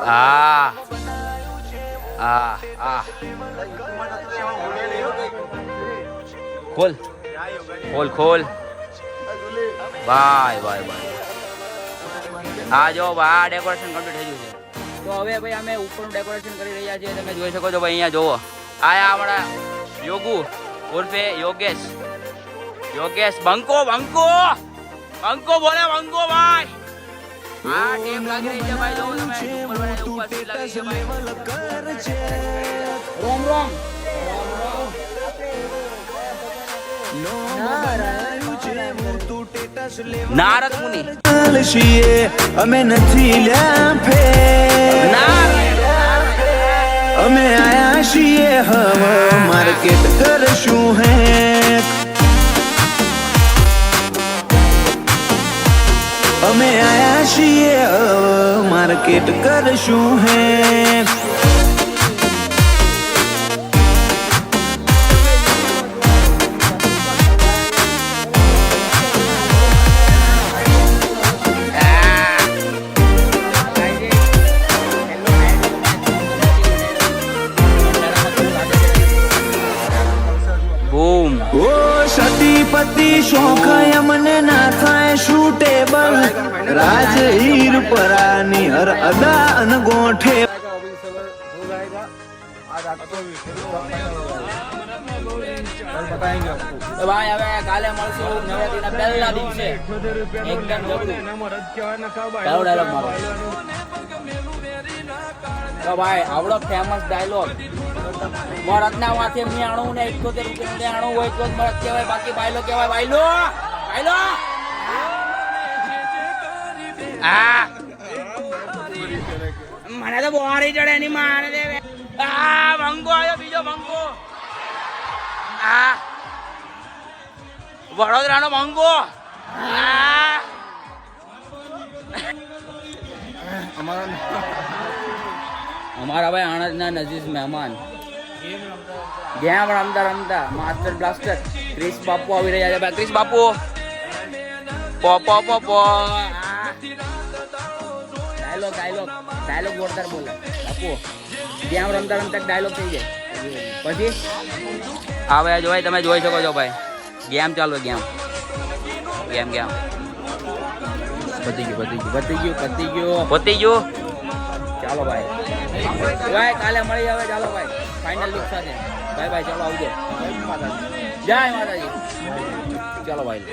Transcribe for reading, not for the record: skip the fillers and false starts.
હા હા હા ખોલ ખોલ ખોલ બાય બાય બાય હા જો આ ડેકોરેશન કમ્પ્લીટ થઈ ગયું છે તો હવે ભાઈ અમે ઉપરનું ડેકોરેશન કરી રહ્યા છીએ તમે જોઈ શકો છો ભાઈ અહીંયા જોવો આયા અમારા યોગુ ઉર્ફે યોગેશ યોગેશ બંકો બંકો બંકો બોલે બંકો ભાઈ આ ટેપ લાગી રહી છે ભાઈ જોવો તમે ઉપર સીટ લાગી છે ભાઈ રોમ રોમ નારદ મુનિ અમે નથી લ્યા અમે આયા છીએ હવે માર્કેટ કરશું હે અમે આયા છીએ હવે માર્કેટ કરશું હે પતિ શોખ અમને ના થાય શૂટેબલ રાજ હીર પરાની હર અદા અન ગોઠે ભાઈ હવે કાલે મળશું નવરાત્રીના પહેલા દિવસે એકદમ કયો ડાયલોગ મારો તો ભાઈ આવડો ફેમસ ડાયલોગ મરદના માથે મિયાણું ને 71 રૂપિયાનું લેણું હોય તો જ મરદ કહેવાય બાકી બાયલો કહેવાય બાયલો બાયલો આ મને તો બોરી ચડે ની મારે દે આ ભંગો આવ્યો બીજો ભંગો આ વડોદરાનો ભંગો અમારા ભાઈ આણંદના નજીક મહેમાન ગેમ રમતા રમતા માસ્ટર બ્લાસ્ટર ક્રિસ બાપુ આવી રહ્યા છે ભાઈ ક્રિસ બાપુ પો પો પો પો ડાયલોગ ડાયલોગ ડાયલોગ જોરદાર બોલે બાપુ ગેમ રમતા રમતા ડાયલોગ થઈ જાય પછી હા ભાઈ જો ભાઈ તમે જોઈ શકો છો ભાઈ ગેમ ચાલુ ગેમ ગેમ ગેમ પતી ગયું ચાલો ભાઈ ભાઈ કાલે મળી આવે ચાલો ભાઈ ફાઇનલ લુક સાથે બાય બાય ચાલો આવજો જય માતાજી ચાલો ભાઈ